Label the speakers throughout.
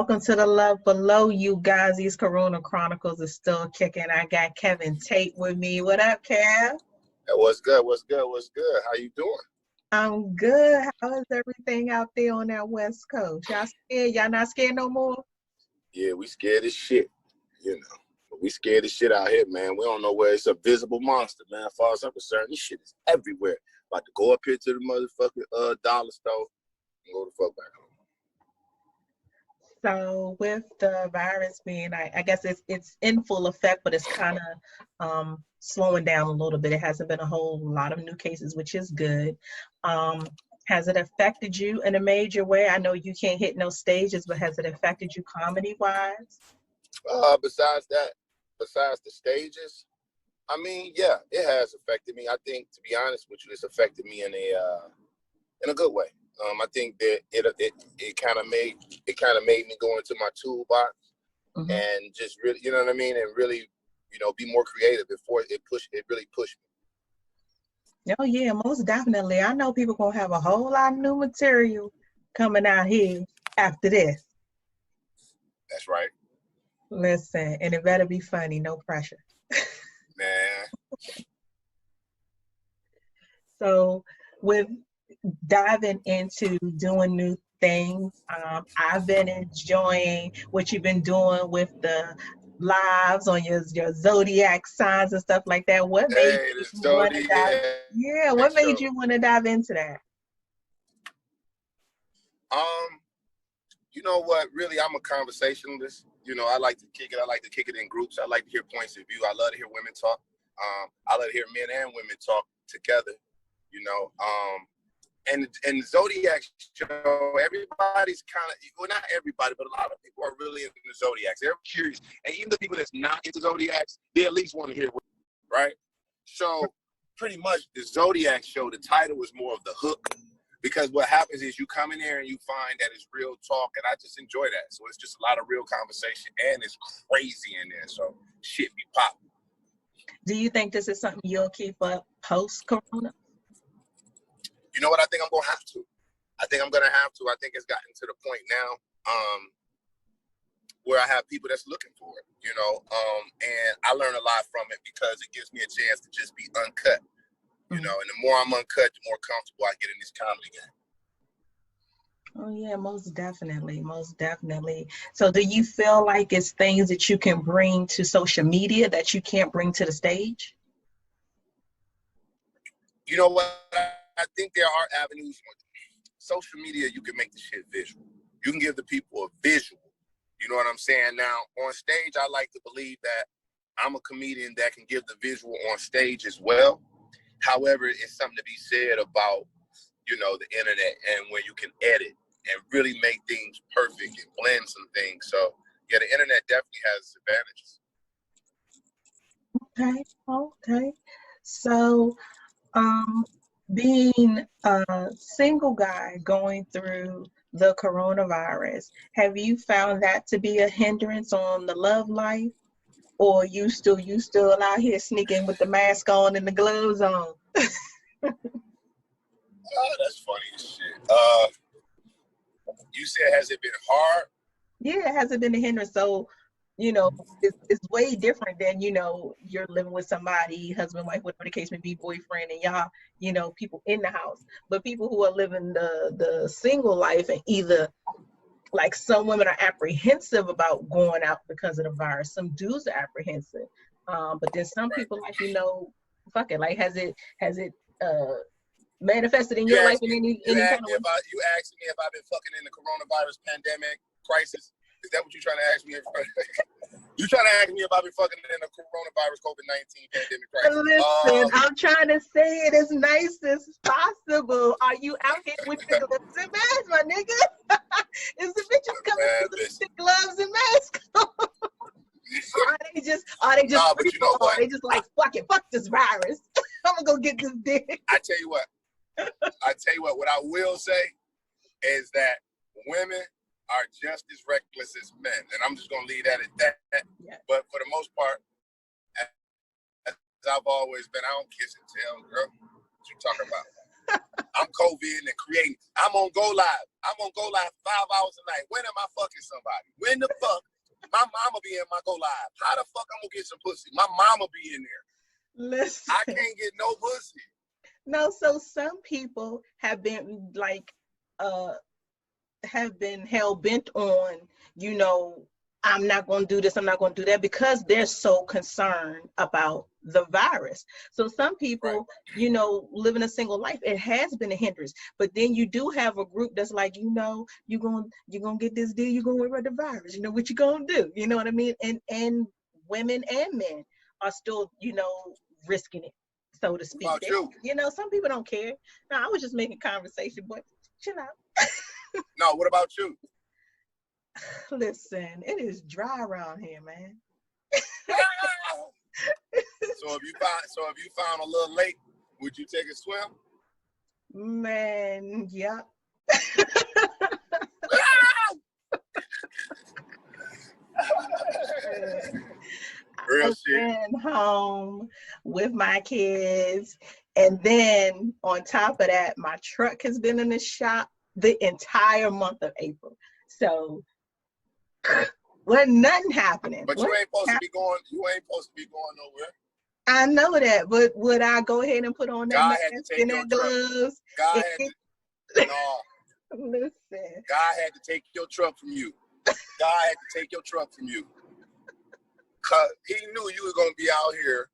Speaker 1: Welcome to the Love Below, you guys. These Corona Chronicles is still kicking. I got Kevin Tate with me. What up, Kev?
Speaker 2: Hey, what's good? What's good? What's good? How you doing?
Speaker 1: I'm good. How is everything out there on that West Coast? Y'all scared? Y'all not scared no more?
Speaker 2: Yeah, we scared as shit, you know. We scared as shit out here, man. We don't know where it's a visible monster, man. As far as I'm concerned, this shit is everywhere. About to go up here to the motherfucking dollar store and go the fuck back home.
Speaker 1: So with the virus being, I guess it's in full effect, but it's kind of slowing down a little bit. It hasn't been a whole lot of new cases, which is good. Has it affected you in a major way? I know you can't hit no stages, but has it affected you comedy-wise?
Speaker 2: Besides the stages, I mean, yeah, it has affected me. I think, to be honest with you, it's affected me in a good way. I think that it kind of made me go into my toolbox and just really, you know what I mean, and really, you know, be more creative before it really pushed me.
Speaker 1: Oh yeah, most definitely. I know people gonna have a whole lot of new material coming out here after this.
Speaker 2: That's right.
Speaker 1: Listen, and it better be funny, no pressure.
Speaker 2: Man.
Speaker 1: So with diving into doing new things, I've been enjoying what you've been doing with the lives on your Zodiac signs and stuff like that. What made you want to dive? Yeah, what made you want to dive into that?
Speaker 2: You know what? Really, I'm a conversationalist. You know, I like to kick it. I like to kick it in groups. I like to hear points of view. I love to hear women talk. I love to hear men and women talk together. You know, and the Zodiac show, everybody's kind of, well, not everybody, but a lot of people are really into the Zodiacs. They're curious. And even the people that's not into Zodiacs, they at least want to hear what, right? So pretty much the Zodiac show, the title was more of the hook, because what happens is you come in there and you find that it's real talk, and I just enjoy that. So it's just a lot of real conversation, and it's crazy in there. So shit be popping.
Speaker 1: Do you think this is something you'll keep up post-corona?
Speaker 2: You know what? I think I'm going to have to. I think it's gotten to the point now where I have people that's looking for it, you know, and I learn a lot from it because it gives me a chance to just be uncut, you know, and the more I'm uncut, the more comfortable I get in this comedy game.
Speaker 1: Oh yeah, most definitely, most definitely. So do you feel like it's things that you can bring to social media that you can't bring to the stage?
Speaker 2: You know what? I think there are avenues. Social media, you can make the shit visual. You can give the people a visual. You know what I'm saying? Now, on stage, I like to believe that I'm a comedian that can give the visual on stage as well. However, it's something to be said about, you know, the internet and where you can edit and really make things perfect and blend some things. So, yeah, the internet definitely has advantages.
Speaker 1: Okay. So, being a single guy going through the coronavirus, have you found that to be a hindrance on the love life, or you still out here sneaking with the mask on and the gloves on?
Speaker 2: Oh, that's funny as shit. You said, has it been hard?
Speaker 1: Yeah, it hasn't been a hindrance. So, you know, it's way different than, you know, you're living with somebody, husband, wife, whatever the case may be, boyfriend, and y'all, you know, people in the house. But people who are living the single life, and either, like, some women are apprehensive about going out because of the virus. Some dudes are apprehensive. But then some people, like, you know, fuck it. Like, has it manifested in your life in any kind of way?
Speaker 2: You asked me if I've been fucking in the coronavirus pandemic crisis. Is that what you're trying to ask me? You trying to ask me if I've been fucking in the coronavirus COVID-19 pandemic crisis?
Speaker 1: Listen, I'm trying to say it as nice as possible. Are you out here with the gloves and masks, my nigga? Is the bitches coming through the gloves and masks? Are they just
Speaker 2: nah, but you know what?
Speaker 1: They just like, fuck this virus. I'm gonna go get this dick.
Speaker 2: I tell you what, what I will say is that women are just as reckless as men, and I'm just gonna leave that at that. Yeah. But for the most part, as I've always been, I don't kiss and tell, girl. What you talking about? I'm COVID and creating. I'm I'm on Go Live. I'm on Go Live 5 hours a night. When am I fucking somebody? When the fuck my mama be in my Go Live? How the fuck I'm gonna get some pussy? My mama be in there.
Speaker 1: Listen.
Speaker 2: I can't get no pussy.
Speaker 1: No, so some people have been like, have been hell bent on, you know, I'm not going to do this, I'm not going to do that, because they're so concerned about the virus. So some people, you know, living a single life, it has been a hindrance. But then you do have a group that's like, you know, you're gonna get this deal, you're gonna worry about the virus. You know what you gonna do? You know what I mean? And women and men are still, you know, risking it, so to speak.
Speaker 2: What about
Speaker 1: you know, some people don't care. No, I was just making conversation, but chill out.
Speaker 2: No, what about you?
Speaker 1: Listen, it is dry around here, man.
Speaker 2: So if you found a little lake, would you take a swim?
Speaker 1: Man, yeah.
Speaker 2: Real shit.
Speaker 1: Been home with my kids, and then on top of that, my truck has been in the shop the entire month of April. So wasn't nothing happening.
Speaker 2: But you ain't supposed to be going. You ain't supposed to be going nowhere.
Speaker 1: I know that, but would I go ahead and put on that
Speaker 2: God
Speaker 1: mask
Speaker 2: had to take
Speaker 1: and
Speaker 2: your
Speaker 1: that
Speaker 2: truck.
Speaker 1: gloves?
Speaker 2: God had to. No.
Speaker 1: Listen.
Speaker 2: God had to take your truck from you. God had to take your truck from you. Cause he knew you were gonna be out here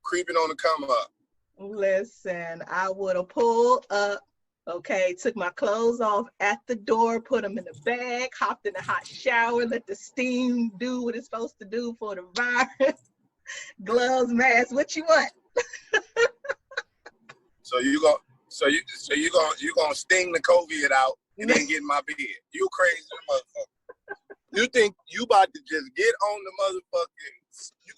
Speaker 2: creeping on the come up.
Speaker 1: Listen, I would have pulled up. Okay, took my clothes off at the door, put them in the bag, hopped in a hot shower, let the steam do what it's supposed to do for the virus. Gloves, mask, what you want?
Speaker 2: So you gonna sting the COVID out and then get in my bed. You crazy motherfucker. You think you about to just get on the motherfucking, you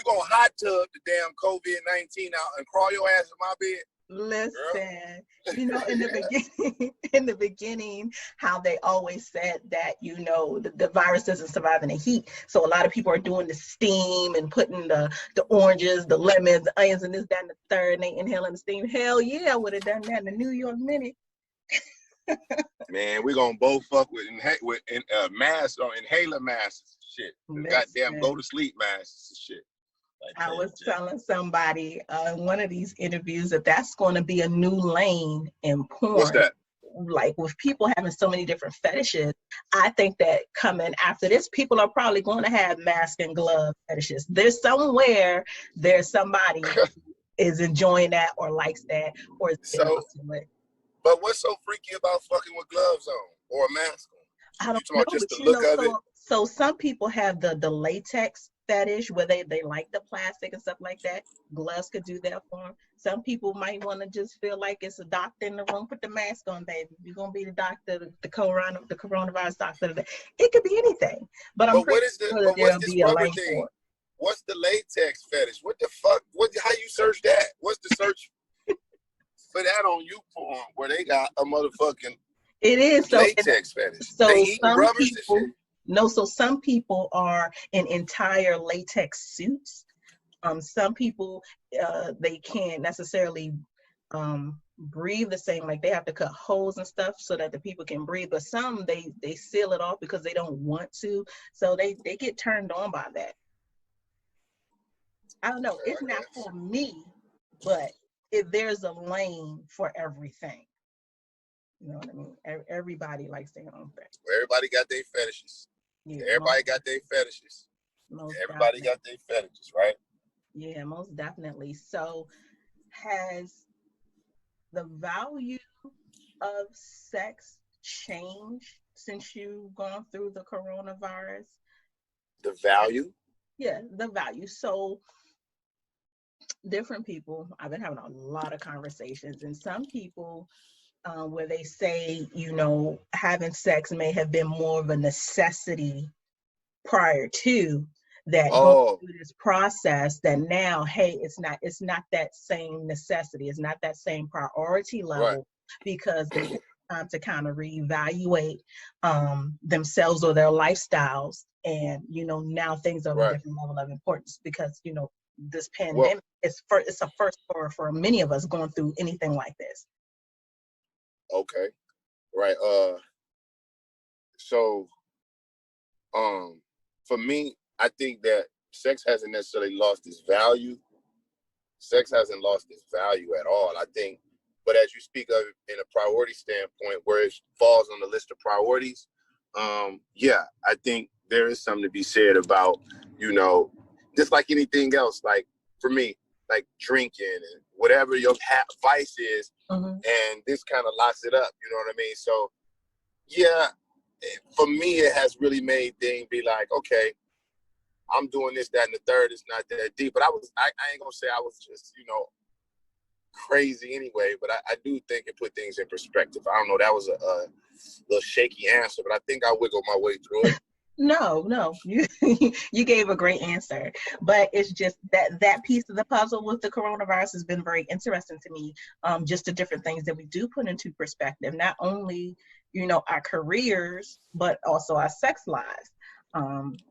Speaker 2: gonna hot tub the damn COVID-19 out and crawl your ass in my bed?
Speaker 1: Listen, you know, in the beginning, how they always said that, you know, the virus doesn't survive in the heat. So a lot of people are doing the steam and putting the oranges, the lemons, the onions, and this, that, and the third, and they inhaling the steam. Hell yeah, I would have done that in a New York minute.
Speaker 2: Man, we're gonna both fuck with masks or inhaler masks and shit. Goddamn go to sleep masks and shit.
Speaker 1: I was telling somebody in one of these interviews that that's going to be a new lane in porn.
Speaker 2: What's that?
Speaker 1: Like with people having so many different fetishes, I think that coming after this, people are probably going to have mask and glove fetishes. There's somewhere, there's somebody is enjoying that or likes that or is
Speaker 2: so. But what's so freaky about fucking with gloves on or a mask on?
Speaker 1: I don't know,
Speaker 2: just
Speaker 1: but
Speaker 2: the look of it?
Speaker 1: So some people have the latex fetish where they like the plastic and stuff like that. Gloves could do that for them. Some people might want to just feel like it's a doctor in the room. Put the mask on, baby. You're gonna be the doctor, the coronavirus doctor. It could be anything. But I'm pretty sure that there'll be a lane for it.
Speaker 2: What's the latex fetish? What the fuck? How you search that? What's the search for that on YouPorn where they got a motherfucking latex fetish?
Speaker 1: So
Speaker 2: they eat rubbers
Speaker 1: people,
Speaker 2: and shit?
Speaker 1: No, so some people are in entire latex suits. Some people, they can't necessarily breathe the same, like they have to cut holes and stuff so that the people can breathe. But some, they seal it off because they don't want to. So they get turned on by that. I don't know. It's not for me, but there's a lane for everything. You know what I mean? Everybody likes their own thing.
Speaker 2: Everybody got their fetishes. Yeah, everybody got their fetishes. Everybody got their fetishes, right?
Speaker 1: Yeah, most definitely. So has the value of sex changed since you've gone through the coronavirus?
Speaker 2: The value?
Speaker 1: Yeah, the value. So different people, I've been having a lot of conversations, and some people where they say, you know, having sex may have been more of a necessity prior to that, going through this process, that now, hey, it's not that same necessity, it's not that same priority level, because they get time to kind of reevaluate themselves or their lifestyles, and you know, now things are a different level of importance because, you know, this pandemic it's a first for many of us going through anything like this.
Speaker 2: Okay. Right. So, for me, I think that sex hasn't necessarily lost its value. Sex hasn't lost its value at all. I think, but as you speak of in a priority standpoint, where it falls on the list of priorities, yeah, I think there is something to be said about, you know, just like anything else. Like for me, like drinking and whatever your vice is, and this kind of locks it up. You know what I mean? So, yeah, for me, it has really made things be like, okay, I'm doing this, that, and the third. It's not that deep. But I ain't gonna say I was just, you know, crazy anyway. But I do think it put things in perspective. I don't know. That was a little shaky answer, but I think I wiggled my way through it.
Speaker 1: No, you gave a great answer, but it's just that piece of the puzzle with the coronavirus has been very interesting to me. Just the different things that we do put into perspective, not only, you know, our careers, but also our sex lives.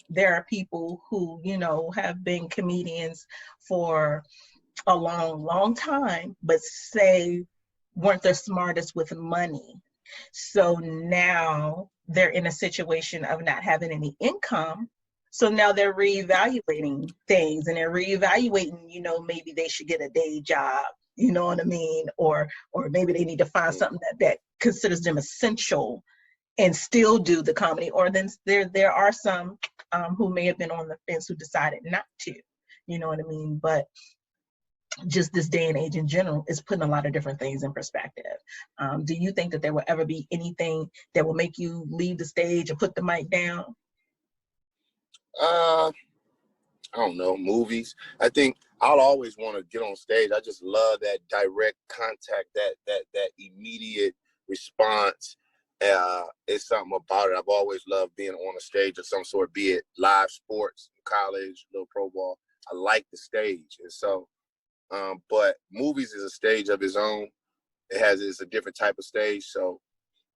Speaker 1: There are people who, you know, have been comedians for a long time, but say weren't the smartest with money. So now they're in a situation of not having any income. So now they're reevaluating things, and they're reevaluating, you know, maybe they should get a day job, you know what I mean? Or maybe they need to find something that considers them essential and still do the comedy. Or then there are some who may have been on the fence who decided not to, you know what I mean? But just this day and age in general is putting a lot of different things in perspective. Do you think that there will ever be anything that will make you leave the stage and put the mic down?
Speaker 2: I don't know, movies. I think I'll always want to get on stage. I just love that direct contact, that immediate response. It's something about it. I've always loved being on a stage of some sort, be it live sports, college, little pro ball. I like the stage. And so, but movies is a stage of its own. It's a different type of stage. So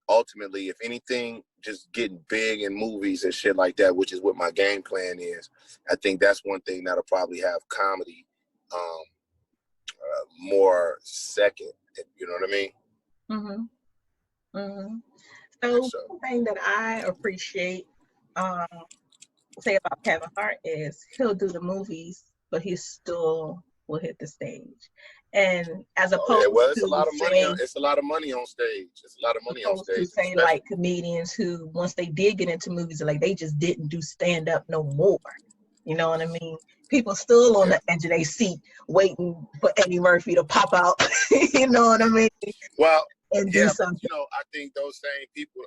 Speaker 2: ultimately, if anything, just getting big in movies and shit like that, which is what my game plan is. I think that's one thing that'll probably have comedy more second. You know what I mean?
Speaker 1: Mm-hmm. Mm-hmm. So one thing that I appreciate, say about Kevin Hart is he'll do the movies, but he still will hit the stage. And as opposed
Speaker 2: it's
Speaker 1: to
Speaker 2: a lot of
Speaker 1: say,
Speaker 2: money. It's a lot of money on stage. It's a lot of money on stage.
Speaker 1: To say like comedians who, once they did get into movies, like they just didn't do stand up no more. You know what I mean? People still on the edge of their seat waiting for Eddie Murphy to pop out. You know what I mean?
Speaker 2: Well,
Speaker 1: and do something.
Speaker 2: You know, I think those same people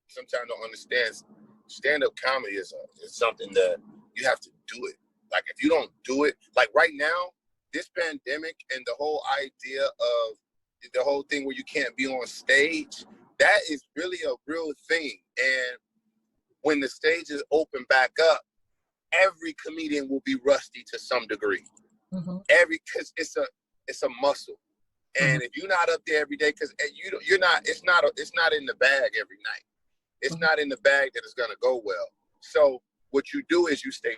Speaker 2: sometimes don't understand. Stand-up comedy is something that you have to do it. Like if you don't do it, like right now, this pandemic and the whole idea of the whole thing where you can't be on stage, that is really a real thing. And when the stages open back up, every comedian will be rusty to some degree. Because it's a muscle. And if you're not up there every day, because you're not, it's not in the bag every night. It's not in the bag that it's gonna go well. So what you do is you stay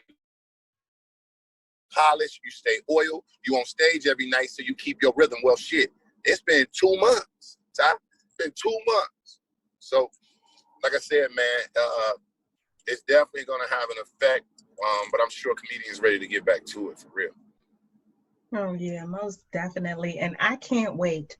Speaker 2: polished, you stay oiled, you on stage every night, so you keep your rhythm. Well, shit, it's been 2 months, Ty. It's been 2 months. So, like I said, man, it's definitely gonna have an effect. But I'm sure comedians ready to get back to it for real.
Speaker 1: Oh yeah, most definitely. And I can't wait.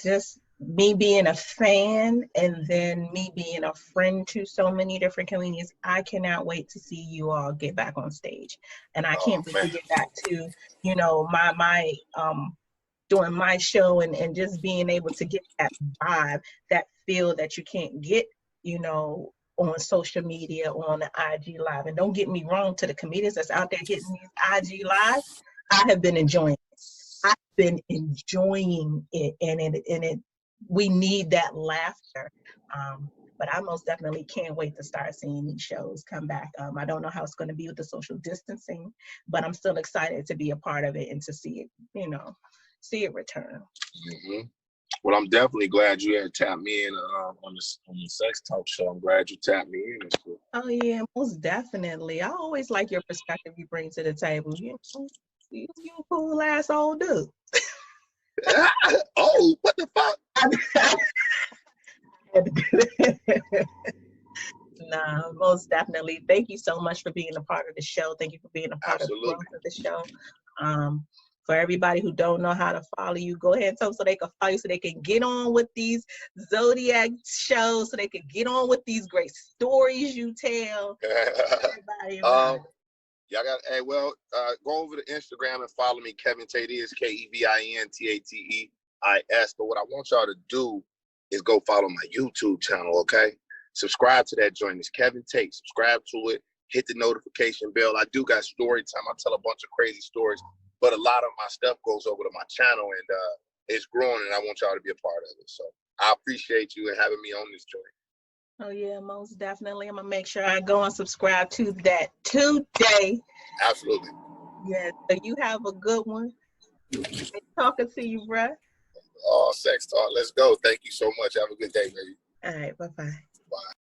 Speaker 1: Just me being a fan and then me being a friend to so many different comedians, I cannot wait to see you all get back on stage. And I can't wait to get back to, you know, my doing my show and just being able to get that vibe, that feel that you can't get, you know, on social media, on the IG Live. And don't get me wrong, to the comedians that's out there getting these IG Lives, I have been enjoying it. I've been enjoying it, and we need that laughter. But I most definitely can't wait to start seeing these shows come back. I don't know how it's going to be with the social distancing, but I'm still excited to be a part of it and to see it, you know, see it return.
Speaker 2: Well, I'm definitely glad you had tapped me in on the Sex Talk show. I'm glad you tapped me in.
Speaker 1: Oh yeah, most definitely. I always like your perspective you bring to the table. You a cool ass old dude.
Speaker 2: Oh, what the fuck?
Speaker 1: had to do that. Nah, most definitely. Thank you so much for being a part of the show. Thank you for being a part of the growth of the show. For everybody who don't know how to follow you, go ahead and tell them so they can follow you, so they can get on with these Zodiac shows, so they can get on with these great stories you tell.
Speaker 2: Y'all got, hey, well, go over to Instagram and follow me. Kevin Tate is KevinTateis. But what I want y'all to do is go follow my YouTube channel, okay? Subscribe to that joint. It's Kevin Tate. Subscribe to it. Hit the notification bell. I do got story time. I tell a bunch of crazy stories, but a lot of my stuff goes over to my channel, and it's growing, and I want y'all to be a part of it. So I appreciate you and having me on this joint.
Speaker 1: Oh, yeah, most definitely. I'm going to make sure I go and subscribe to that today.
Speaker 2: Absolutely.
Speaker 1: Yeah, so you have a good one. Nice talking to you, bruh.
Speaker 2: Oh, sex talk. Let's go. Thank you so much. Have a good day, baby.
Speaker 1: All right, bye-bye.